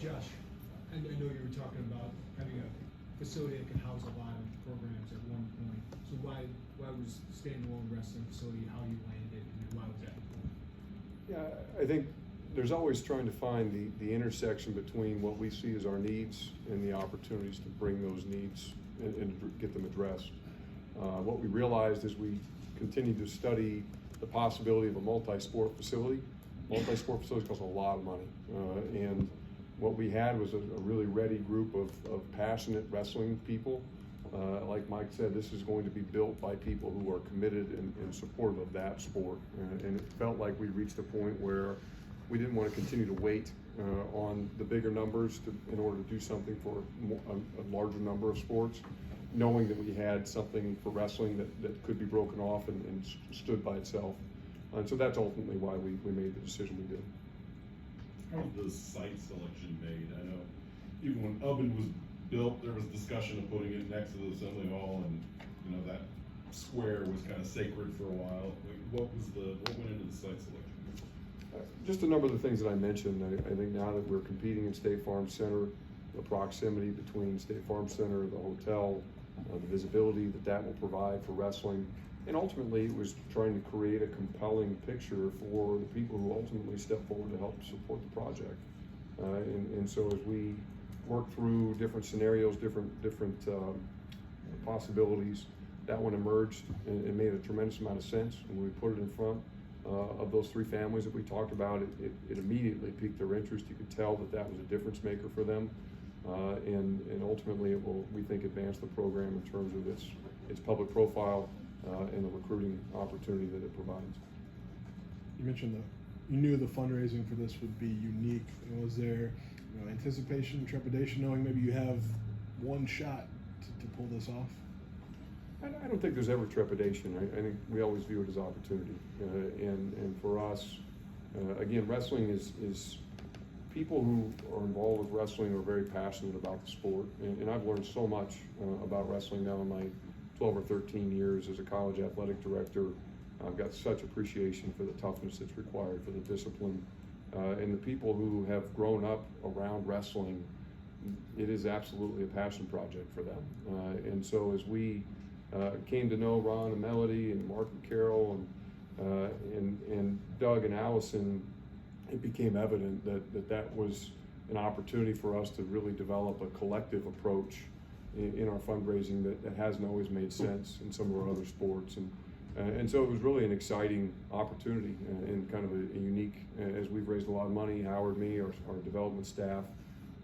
Josh, I know you were talking about having a facility that could house a lot of programs at one point. So why was standalone wrestling facility how you landed, and why was that important? Yeah, I think there's always trying to find the intersection between what we see as our needs and the opportunities to bring those needs and get them addressed. What we realized as we continued to study the possibility of a multi-sport facility. Multi-sport facilities cost a lot of money, and what we had was a really ready group of passionate wrestling people. Like Mike said, this is going to be built by people who are committed and supportive of that sport. And it felt like we reached a point where we didn't want to continue to wait on the bigger numbers in order to do something for a larger number of sports, knowing that we had something for wrestling that could be broken off and stood by itself. And so that's ultimately why we made the decision we did. How was the site selection made? I know even when Ubben was built, there was discussion of putting it next to the assembly hall, and you know that square was kind of sacred for a while. What went into the site selection? Just a number of the things that I mentioned. I think now that we're competing in State Farm Center, the proximity between State Farm Center, the hotel, the visibility that will provide for wrestling, and ultimately it was trying to create a compelling picture for the people who ultimately step forward to help support the project. And so as we worked through different scenarios, different possibilities, that one emerged and made a tremendous amount of sense. When we put it in front of those three families that we talked about, it immediately piqued their interest. You could tell that was a difference maker for them. And ultimately it will, we think, advance the program in terms of its public profile and the recruiting opportunity that it provides. You mentioned you knew the fundraising for this would be unique. Was there anticipation, trepidation, knowing maybe you have one shot to pull this off? I don't think there's ever trepidation. I think we always view it as opportunity. And for us, again, wrestling is people who are involved with wrestling are very passionate about the sport. And I've learned so much about wrestling now in my 12 or 13 years as a college athletic director. I've got such appreciation for the toughness that's required, for the discipline. And the people who have grown up around wrestling, it is absolutely a passion project for them. And so as we came to know Ron and Melody and Mark and Carol and Doug and Allison, it became evident that was an opportunity for us to really develop a collective approach in our fundraising that hasn't always made sense in some of our other sports. And so it was really an exciting opportunity and kind of a unique, as we've raised a lot of money, Howard, me, our development staff,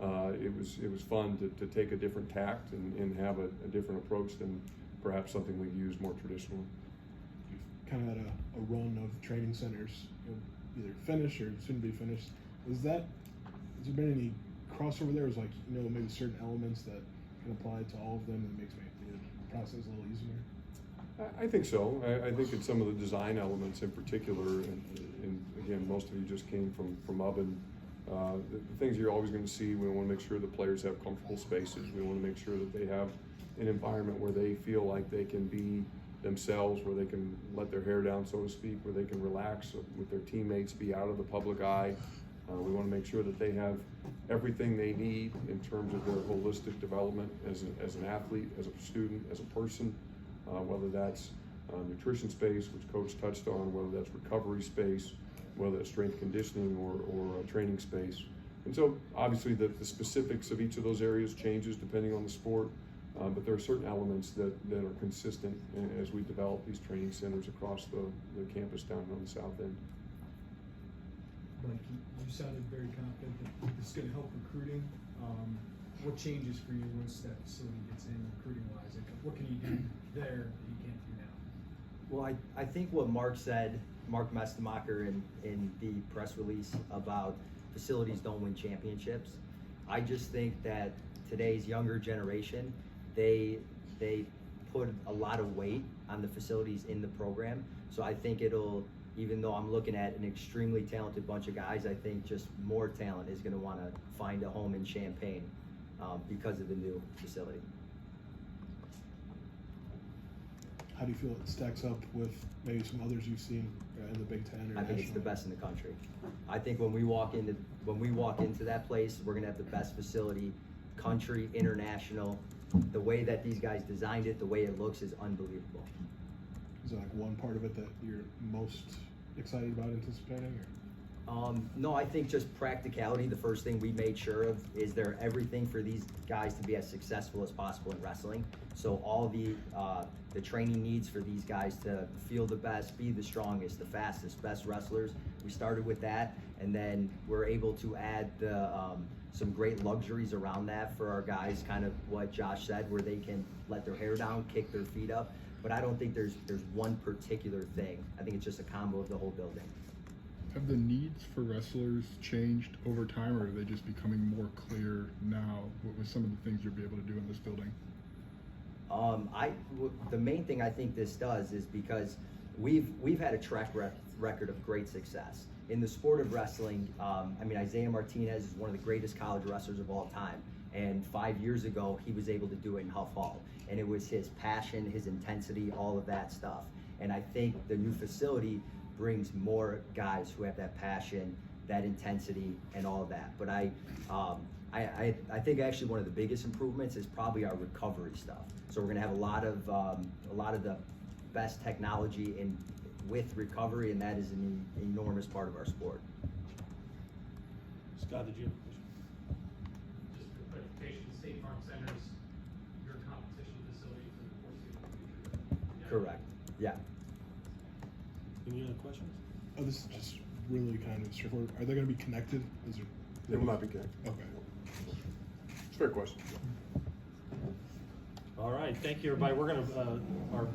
it was fun to take a different tact and have a different approach than perhaps something we've used more traditionally. You've kind of had a run of training centers, either finished or soon to be finished. Has there been any crossover there? Is maybe certain elements that can apply to all of them that makes the process a little easier? I think so. I think it's some of the design elements in particular, and again, most of you just came from Ubben. The things you're always going to see, we want to make sure the players have comfortable spaces. We want to make sure that they have an environment where they feel like they can be themselves, where they can let their hair down, so to speak, where they can relax with their teammates, be out of the public eye. We want to make sure that they have everything they need in terms of their holistic development as an athlete, as a student, as a person, whether that's nutrition space, which Coach touched on, whether that's recovery space, whether that's strength conditioning or training space. And so obviously the specifics of each of those areas changes depending on the sport, but there are certain elements that are consistent as we develop these training centers across the campus down on the south end. Mike, you sounded very confident that this is going to help recruiting. What changes for you once that facility gets in recruiting-wise? What can you do there that you can't do now? Well, I think what Mark said, Mark Mestemacher in the press release about facilities don't win championships. I just think that today's younger generation, they put a lot of weight on the facilities in the program. So I think even though I'm looking at an extremely talented bunch of guys, I think just more talent is going to want to find a home in Champaign because of the new facility. how do you feel it stacks up with maybe some others you've seen in the Big Ten or I think it's the nationally? best in the country. I think when we walk into that place, we're gonna have the best facility, country, international. The way that these guys designed it, the way it looks is unbelievable. Is there like one part of it that you're most excited about anticipating? Or? No, I think just practicality. The first thing we made sure of is there everything for these guys to be as successful as possible in wrestling. So all the training needs for these guys to feel the best, be the strongest, the fastest, best wrestlers. We started with that, and then we're able to add some great luxuries around that for our guys. Kind of what Josh said, where they can let their hair down, kick their feet up. But I don't think there's one particular thing. I think it's just a combo of the whole building. Have the needs for wrestlers changed over time, or are they just becoming more clear now with some of the things you'll be able to do in this building? The main thing I think this does is because we've had a track record of great success in the sport of wrestling. I mean, Isaiah Martinez is one of the greatest college wrestlers of all time, and 5 years ago he was able to do it in Huff Hall, and it was his passion, his intensity, all of that stuff. And I think the new facility brings more guys who have that passion, that intensity, and all of that. But I think actually one of the biggest improvements is probably our recovery stuff. So we're gonna have a lot of the best technology with recovery, and that is an enormous part of our sport. Scott, did you have a question? Just for clarification, State Farm Center is your competition facility for the foreseeable future? Yeah. Correct. Yeah. Any other questions? Oh, this is just really kind of straightforward. Are they going to be connected? They will not be connected. Okay. It's a fair question. All right, thank you, everybody. We're gonna, our